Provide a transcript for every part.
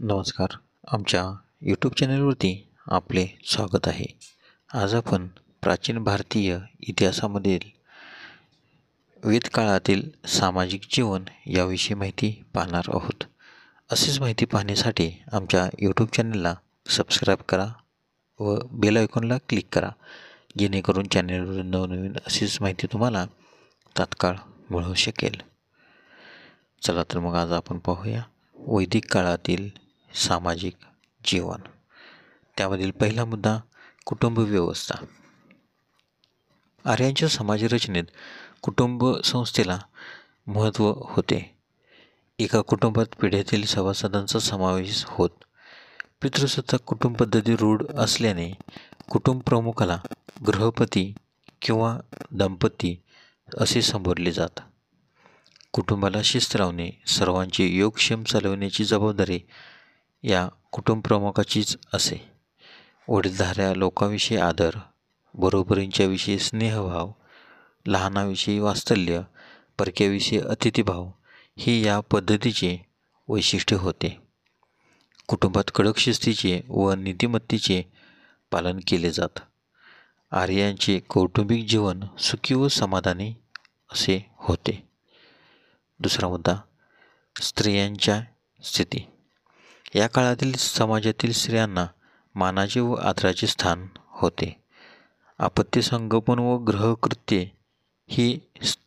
नमस्कार. आमच्या यूट्यूब चॅनलवरती आपले स्वागत आहे. आज आपण प्राचीन भारतीय इतिहासामधील वेदकाळातील सामाजिक जीवन याविषयी माहिती पाहणार आहोत. अशीच माहिती पाहण्यासाठी आमच्या यूट्यूब चॅनलला सबस्क्राईब करा व बेल आयकॉनला क्लिक करा, जेणेकरून चॅनलवर नवनवीन अशीच माहिती तुम्हाला तात्काळ मिळू शकेल. चला तर मग आज आपण पाहूया वैदिक काळातील सामाजिक जीवन. त्यामधील पहिला मुद्दा कुटुंब व्यवस्था. आर्यांच्या समाजरचनेत कुटुंब संस्थेला महत्त्व होते. एका कुटुंबात पिढ्यातील सभासदांचा समावेश होत. पितृसत्ताक कुटुंब पद्धती रूढ असल्याने कुटुंब प्रमुखाला गृहपती किंवा दंपती असे संबोधले जात. कुटुंबाला शिस्त लावणे, सर्वांचे योगक्षेम चालविण्याची जबाबदारी या कुटुंबप्रमुखाचीच असे. वडीलधाऱ्या लोकांविषयी आदर, बरोबरींच्या विषयी स्नेहभाव, लहानाविषयी वात्सल्य, परक्याविषयी अतिथीभाव ही या पद्धतीचे वैशिष्ट्य होते. कुटुंबात कडक शिस्तीचे व नीतिमत्तेचे पालन केले जात. आर्यांचे कौटुंबिक जीवन सुखी व समाधानी असे होते. दुसरा मुद्दा स्त्रियांच्या स्थिती. या काळातील समाजातील स्त्रियांना मानाचे व आदराचे स्थान होते. आपत्ती संगोपन व गृहकृत्ये ही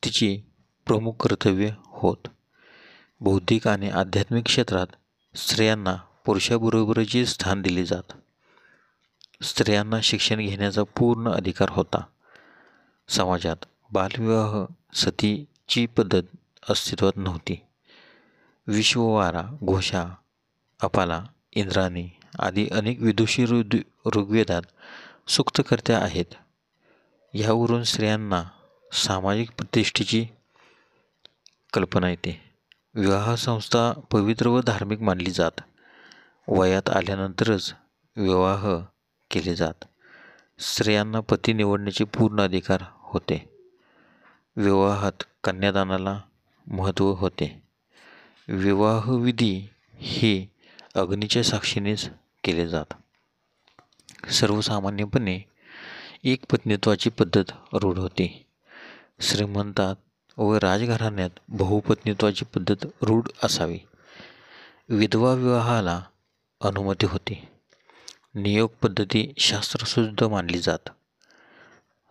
तिची प्रमुख कर्तव्ये होत. बौद्धिक आणि आध्यात्मिक क्षेत्रात स्त्रियांना पुरुषाबरोबरचे स्थान दिले जात. स्त्रियांना शिक्षण घेण्याचा पूर्ण अधिकार होता. समाजात बालविवाह, सतीची पद्धत अस्तित्वात नव्हती. विश्ववारा, घोषा, अपाला, इंद्राणी आदी अनेक विदुषी ऋग्वेदात सूक्तकर्त्या आहेत. ह्यावरून स्त्रियांना सामाजिक प्रतिष्ठेची कल्पना येते. विवाह संस्था पवित्र व धार्मिक मानली जात. वयात आल्यानंतरच विवाह केले जात. स्त्रियांना पती निवडण्याचे पूर्ण अधिकार होते. विवाहात कन्यादानाला महत्त्व होते. विवाहविधी हे अग्नीच्या साक्षीनेच केले जात. सर्वसामान्यपणे एकपत्नीत्वाची पद्धत रूढ होती. श्रीमंतात व राजघराण्यात बहुपत्नीत्वाची पद्धत रूढ असावी. विधवा विवाहाला अनुमती होती. नियोग पद्धती शास्त्रशुद्ध मानली जात.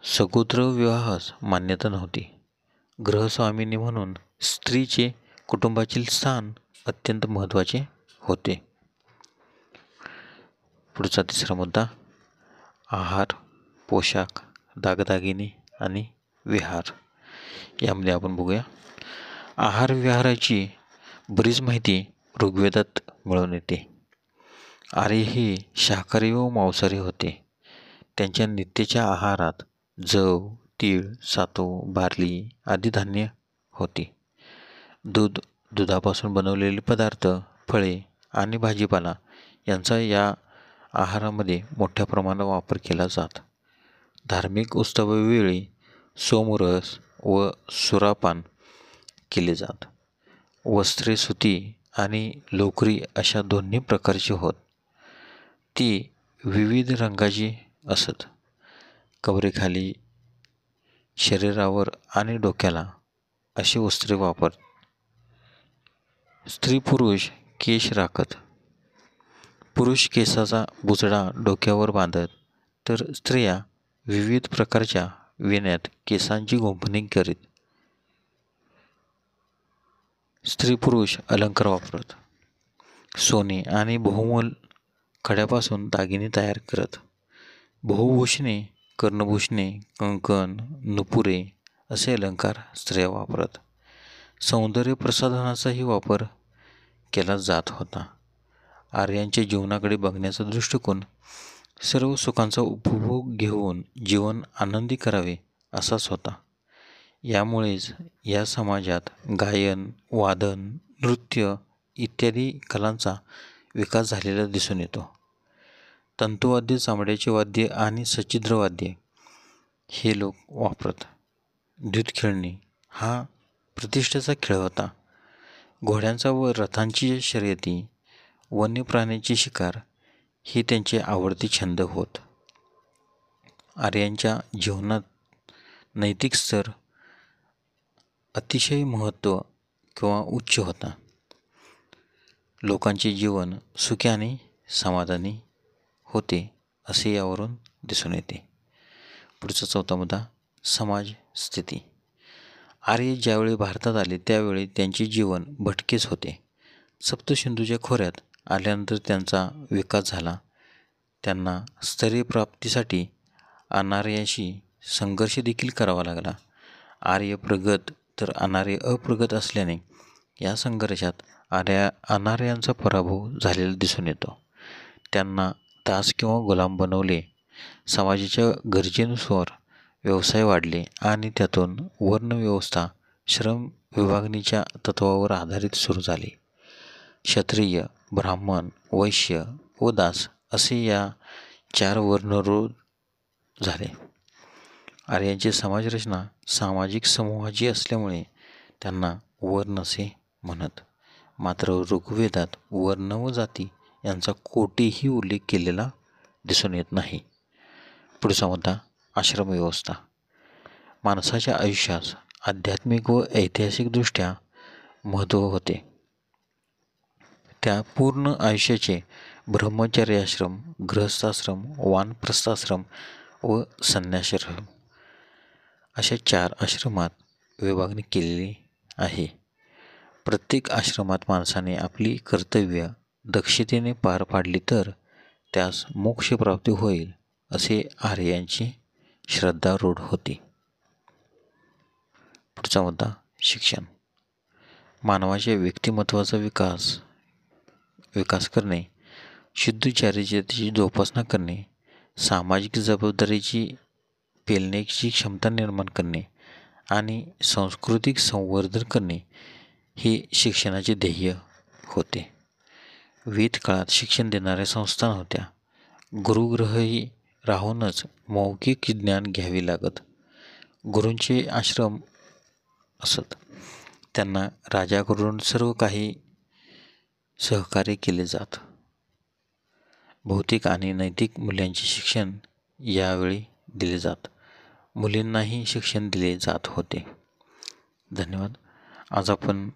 सगोत्र विवाहास मान्यता नव्हती. गृहस्वामिनी म्हणून स्त्रीचे कुटुंबातील स्थान अत्यंत महत्त्वाचे होते. पुढचा तिसरा मुद्दा आहार, पोशाख, दागदागिने आणि विहार. यामध्ये आपण बघूया आहार विहाराची बरीच माहिती ऋग्वेदात मिळून येते. आर्य हे शाकाहारी व मांसाहारी होते. त्यांच्या नित्याच्या आहारात जव, तीळ, सातू, बार्ली आदी धान्य होती. दूध, दुधापासून बनवलेले पदार्थ, फळे आणि भाजीपाला यांचा या आहारामध्ये मोठ्या प्रमाणात वापर केला जात. धार्मिक उत्सवावेळी सोमरस व सुरापान केले जात. वस्त्रे सुती आणि लोकरी अशा दोन्ही प्रकारची होत. ती विविध रंगाची असत. कबरेखाली, शरीरावर आणि डोक्याला अशी वस्त्रे वापरत. स्त्री पुरुष केश राखत. पुरुष केसाचा बुचडा डोक्यावर बांधत, तर स्त्रिया विविध प्रकारच्या वेण्यात केसांची गुंफणी करीत. स्त्री पुरुष अलंकार वापरत. सोने आणि बहुमोल खड्यापासून दागिने तयार करत. बहुभूषणे, कर्णभूषणे, कंकण, नुपुरे असे अलंकार स्त्रिया वापरत. सौंदर्य प्रसाधनाचाही वापर केला जात होता. आर्यांच्या जीवनाकडे बघण्याचा दृष्टिकोन सर्व सुखांचा उपभोग घेऊन जीवन आनंदी करावे असाच होता. यामुळेच या समाजात गायन, वादन, नृत्य इत्यादी कलांचा विकास झालेला दिसून येतो. तंतुवाद्य, चामड्याचे वाद्य आणि सच्छिद्र वाद्य हे लोक वापरत. द्यूत खेळणे हा प्रतिष्ठेचा खेळ होता. घोड्यांचा व रथांची शर्यती, वन्य प्राण्याची शिकार ही त्यांचे आवडते छंद होत. आर्यांच्या जीवनात नैतिक स्तर अतिशय महत्त्व किंवा उच्च होता. लोकांचे जीवन सुखी आणि समाधानी होते असे यावरून दिसून येते. पुढचा चौथा मुद्दा, समाज स्थिती. आर्य ज्यावेळी भारतात आले त्यावेळी त्यांचे जीवन भटकेच होते. सप्तसिंधूच्या खोऱ्यात आल्यानंतर त्यांचा विकास झाला. त्यांना स्तरीय प्राप्तीसाठी अनार्यांशी संघर्ष देखील करावा लागला. आर्य प्रगत तर अनार्य अप्रगत असल्याने या संघर्षात अनार्यांचा पराभव झालेला दिसून येतो. त्यांना दास किंवा गुलाम बनवले. समाजाच्या गरजेनुसार व्यवसाय वाढले आणि त्यातून वर्णव्यवस्था श्रम विभागणीच्या तत्त्वावर आधारित सुरू झाली. क्षत्रिय, ब्राह्मण, वैश्य व दास असे या 4 वर्णरूढ झाले. आर्यांची समाजरचना सामाजिक समूहाची असल्यामुळे त्यांना वर्ण असे म्हणत. मात्र ऋग्वेदात वर्ण व जाती यांचा कोठेही उल्लेख केलेला दिसून येत नाही. पुढचा मुद्दा, आश्रमव्यवस्था. माणसाच्या आयुष्यास आध्यात्मिक व ऐतिहासिकदृष्ट्या महत्त्व होते. त्या पूर्ण आयुष्याचे ब्रह्मचर्याश्रम, गृहस्थाश्रम, वानप्रस्थाश्रम व संन्यासाश्रम अशा 4 आश्रमात विभागणी केलेली आहे. प्रत्येक आश्रमात माणसाने आपली कर्तव्य दक्षतेने पार पाडली तर त्यास मोक्षप्राप्ती होईल असे आर्यांची श्रद्धा रूढ होती. पुढचा मुद्दा, शिक्षण. मानवाच्या व्यक्तिमत्वाचा विकास करणे, शुद्ध चारित्र्याची जोपासना करणे, सामाजिक जबाबदारीची पेलण्याची क्षमता निर्माण करणे आणि सांस्कृतिक संवर्धन करणे हे शिक्षणाचे ध्येय होते. वेद काळात शिक्षण देणाऱ्या संस्था नव्हत्या. गुरुगृही राहूनच मौखिक ज्ञान घ्यावे लागत. गुरूंचे आश्रम असत. त्यांना राजाकडून सर्व काही सहकार्य केले जात. भौतिक आणि नैतिक मूल्यांचे शिक्षण यावेळी दिले जात. मुलींनाही शिक्षण दिले जात होते. धन्यवाद. आज आपण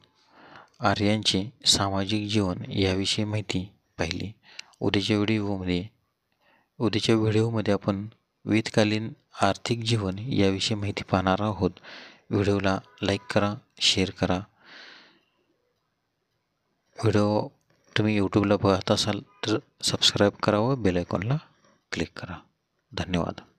आर्यांचे सामाजिक जीवन याविषयी माहिती पाहिली. उद्याच्या व्हिडिओमध्ये आपण वेदकालीन आर्थिक जीवन याविषयी माहिती पाहणार आहोत. व्हिडिओला लाईक करा, शेअर करा. व्हिडिओ तुम्ही यूट्यूबला पाहत असाल तर सबस्क्राईब करा व बेल आयकॉनला क्लिक करा. धन्यवाद.